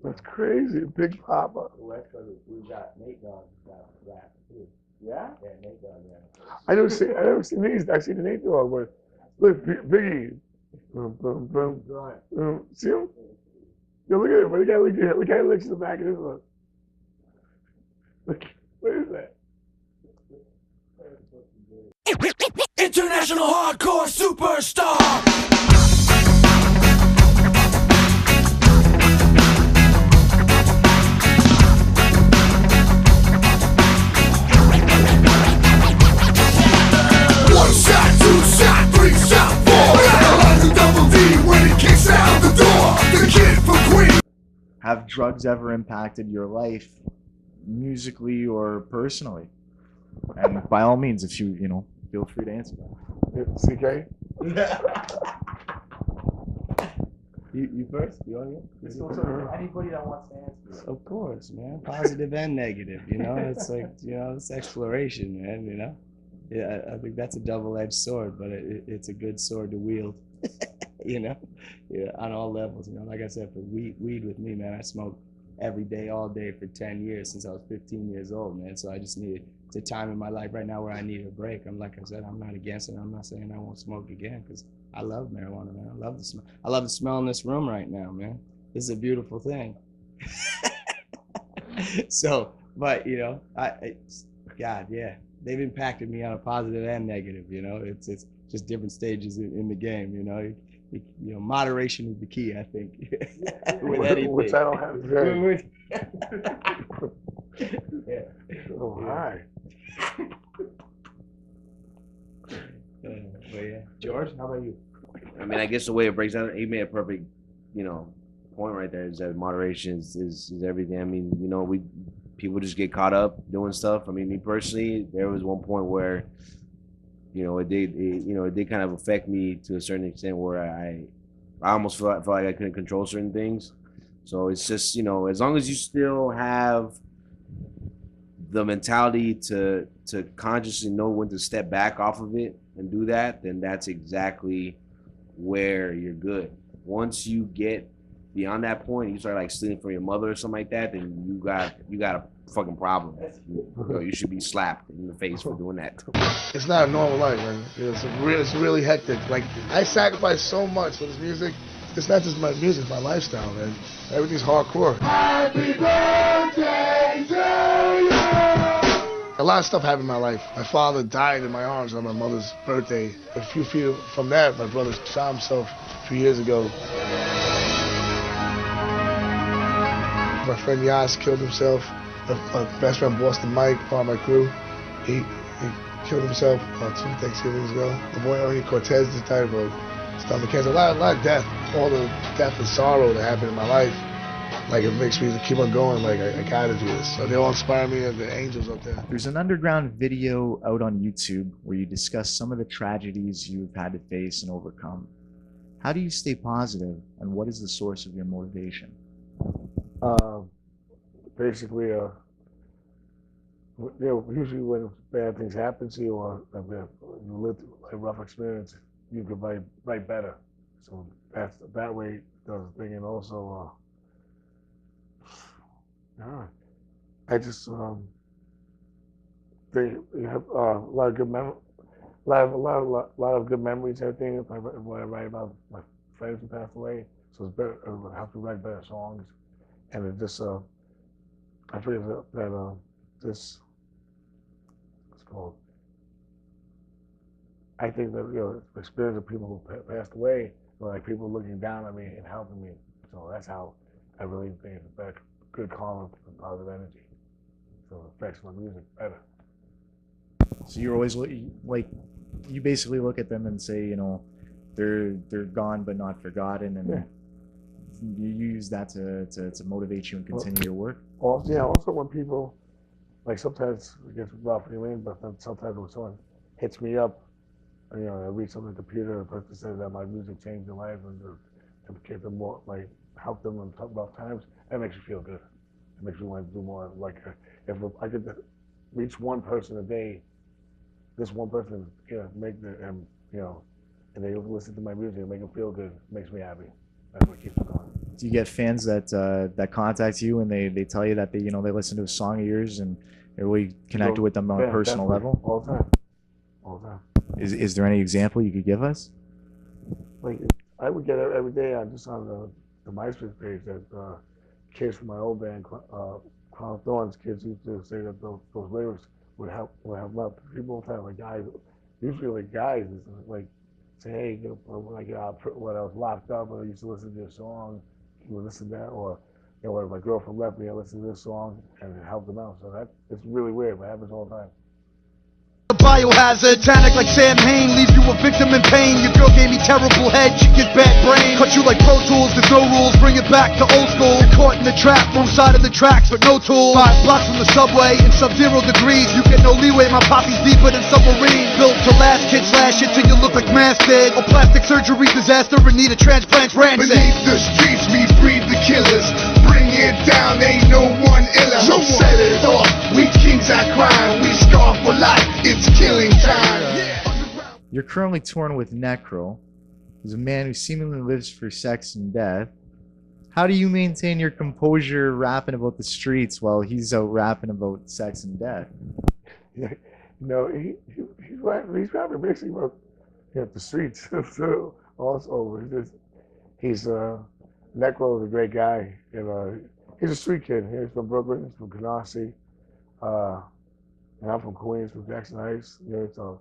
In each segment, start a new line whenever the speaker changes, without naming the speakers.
That's crazy. Big Papa.
The West Coast, we got Nate Dogg got rap too. Yeah? Yeah, Nate Dogg, yeah.
I never seen these. I seen the Nate Dogg, but look, Biggie. Boom, boom, boom. Boom. See him? Yo, look at him. Look how he looks in the back of his look. Look, what is that?
International hardcore superstar. One shot, two shot, three shot, four. I do double D when he kicks out the door. The kid from Queen.
Have drugs ever impacted your life, musically or personally? And by all means, if you feel free to answer that.
CK?
You first? You on here? Anybody that wants to answer.
Of course, man. Positive and negative, It's like, it's exploration, man, Yeah, I think that's a double-edged sword, but it's a good sword to wield, Yeah, on all levels, Like I said, for weed with me, man, I smoke every day, all day for 10 years since I was 15 years old, man. So I just needed, it's a time in my life right now where I need a break. Like I said, I'm not against it. I'm not saying I won't smoke again because I love marijuana, man. I love the smell. I love the smell in this room right now, man. This is a beautiful thing. So, but God, yeah, they've impacted me on a positive and negative. It's just different stages in the game. Moderation is the key, I think. With anything.
Which I don't have today.
Yeah.
Oh, hi.
But yeah, George, how about you?
I mean, I guess the way it breaks down, he made a perfect, point right there. Is that moderation is everything. I mean, people just get caught up doing stuff. I mean, me personally, there was one point where, it did kind of affect me to a certain extent where I almost felt like I couldn't control certain things. So it's just, as long as you still have the mentality to consciously know when to step back off of it and do that, then that's exactly where you're good. Once you get beyond that point, you start like stealing from your mother or something like that, then you got a fucking problem. You should be slapped in the face for doing that.
It's not a normal life, man. It's really hectic. Like, I sacrifice so much for this music. It's not just my music, it's my lifestyle, man. Everything's hardcore. Happy birthday to you! A lot of stuff happened in my life. My father died in my arms on my mother's birthday. A few feet from that, my brother shot himself a few years ago. My friend Yas killed himself. My best friend Boston Mike, part of my crew, he killed himself 2 Thanksgivings ago. The boy Ernie Cortez just died of a stomach cancer. A lot of death. All the death and sorrow that happened in my life, like, it makes me keep on going. Like, I gotta do this. So they all inspire me, and the angels up there.
There's an underground video out on YouTube where you discuss some of the tragedies you've had to face and overcome. How do you stay positive, and what is the source of your motivation?
Basically, usually when bad things happen to you or you live a rough experience, you can write better. So that way does the thing. And also, I just they have a lot of good lot of good memories. Everything. When I write about my friends who passed away, so it's better. I have to write better songs, and it just I forget that this, what's it called? I think that the experience of people who passed away, like people looking down at me and helping me. So that's how I really think it's a good karma and positive energy. So it affects my music better.
So you're always like, you basically look at them and say, they're gone but not forgotten, and you use that to motivate you and continue your work.
Also when people, like, sometimes it gets rough, but then sometimes when someone hits me up, I read something on the computer, the person says that my music changed their life and to get them more, like, help them in rough times, that makes you feel good. It makes you want to do more. Like, if I could reach one person a day, this one person, make them, and they listen to my music and make them feel good, it makes me happy. That's what keeps me going.
do you get fans that contact you and they tell you that they they listen to a song of yours and they're really connected with them on a
Yeah,
personal
definitely.
level?
All the time. All the time.
Is there any example you could give us?
Like I would get it every day on just on the MySpace page that kids from my old band, Crown Thorns, kids used to say that those lyrics would help out people all the time, like guys, usually like guys, is like say, hey, when I get out, when I was locked up, and I used to listen to your song, you would listen to that, or when my girlfriend left me, I listened to this song, and it helped them out. So that it's really weird, but it happens all the time.
Biohazard, panic like Sam Hain, leave you a victim in pain. Your girl gave me terrible head, she get bad brain. Cut you like Pro Tools, there's no rules, bring it back to old school. You're caught in the trap, wrong side of the tracks, but no tools. 5 blocks from the subway, in sub-0 degrees. You get no leeway, my poppy's deeper than submarine. Built to last, kid slash it till you look like mass did. A plastic surgery disaster and need a transplant rancid.
Beneath the streets we breed the killers. Bring it down, ain't no one iller. So set it off, we kings at crime. We scar for life, it's killing time.
You're currently touring with Necro, who's a man who seemingly lives for sex and death. How do you maintain your composure rapping about the streets while he's out rapping about sex and death?
He's rapping basically about the streets. So also, he's Necro is a great guy, and he's a street kid. He's from Brooklyn, he's from Canarsie, and I'm from Queens, from Jackson Heights. So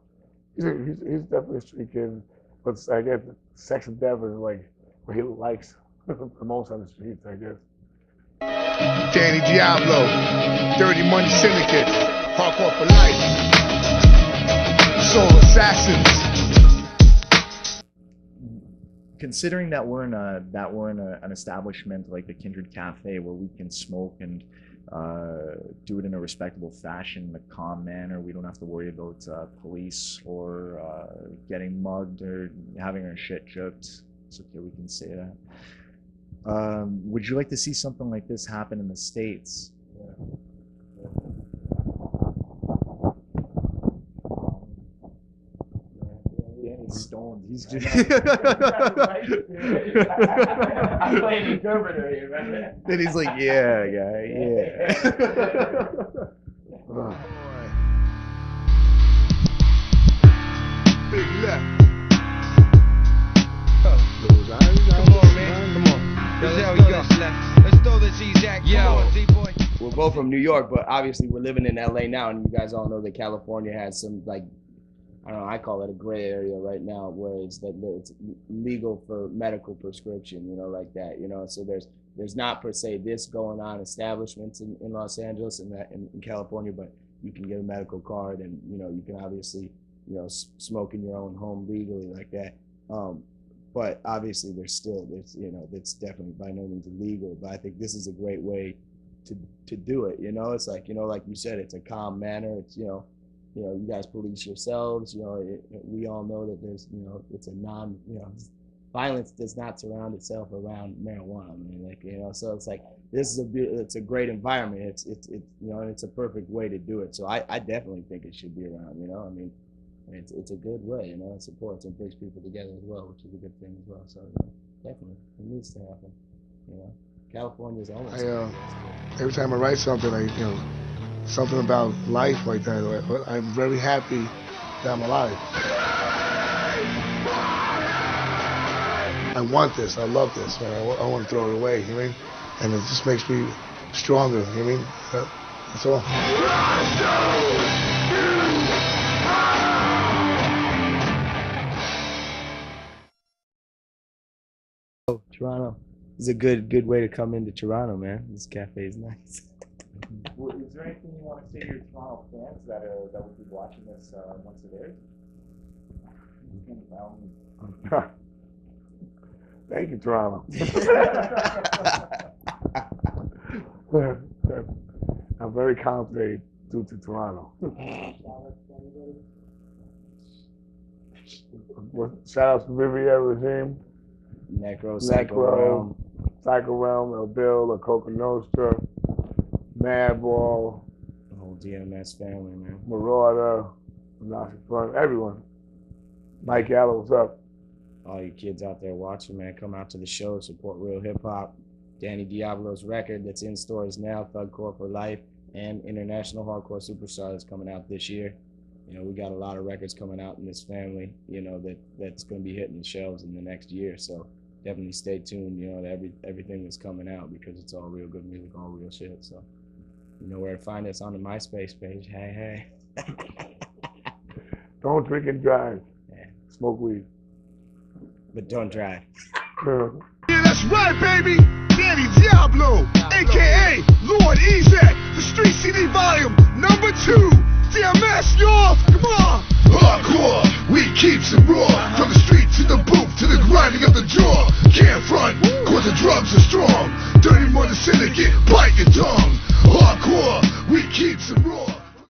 he's definitely a street kid. But I guess sex and death is like what he likes the most on the streets, I guess.
Danny Diablo, Dirty Money Syndicate, Hardcore for Life, Soul Assassins.
Considering that we're in an establishment like the Kindred Cafe where we can smoke and do it in a respectable fashion, in a calm manner, we don't have to worry about police or getting mugged or having our shit chipped. It's okay, we can say that. Would you like to see something like this happen in the States? Danny's stoned. He's just.
I'm playing interpreter here, right?
Then he's like, yeah, guy, yeah.
Big left.
Come on, man. Come on. Let's throw this Ezak. Yo. We're both from New York, but obviously we're living in LA now, and you guys all know that California has some, like, I don't know, I call it a gray area right now, where it's legal for medical prescription, like that, so there's not per se this going on establishments in Los Angeles and that in California, but you can get a medical card and, you can obviously, smoke in your own home legally like that. But obviously it's definitely by no means illegal, but I think this is a great way to do it. It's like, like you said, it's a calm manner. It's, you guys police yourselves. We all know that there's, it's a violence does not surround itself around marijuana. So it's like it's a great environment. It's and it's a perfect way to do it. So I definitely think it should be around. It's a good way. It supports and brings people together as well, which is a good thing as well. So definitely, it needs to happen. California is almost.
Every time I write something, something about life like that, I'm very happy that I'm alive. I want this. I love this, man. I want to throw it away. You know what I mean? And it just makes me stronger. You know what I mean? That's all.
Toronto is a good way to come into Toronto, man. This cafe is nice.
Well, is there anything you want to say to your Toronto fans that will be watching this once it airs?
Thank you, Toronto. I'm very confident due to Toronto. Shout out to Riviera Regime,
Necro, Psycho
Realm, El Bill, La Coca Nostra, Madball,
the whole DMS family, man.
Marauder, Nazi Fun, everyone. Mike Gallo, what's up?
All you kids out there watching, man, come out to the show, support real hip hop. Danny Diablo's record that's in stores now, Thugcore for Life, and International Hardcore Superstar that's coming out this year. You know, we got a lot of records coming out in this family, you know, that's going to be hitting the shelves in the next year. So definitely stay tuned, you know, to everything that's coming out, because it's all real good music, all real shit. So you know where to find us on the MySpace page. Hey.
Don't drink and drive.
Yeah.
Smoke weed.
But don't drive.
Yeah, that's right, baby. Danny Diablo, aka Lord Ezek, the Street CD Volume #2. DMS, y'all. Come on.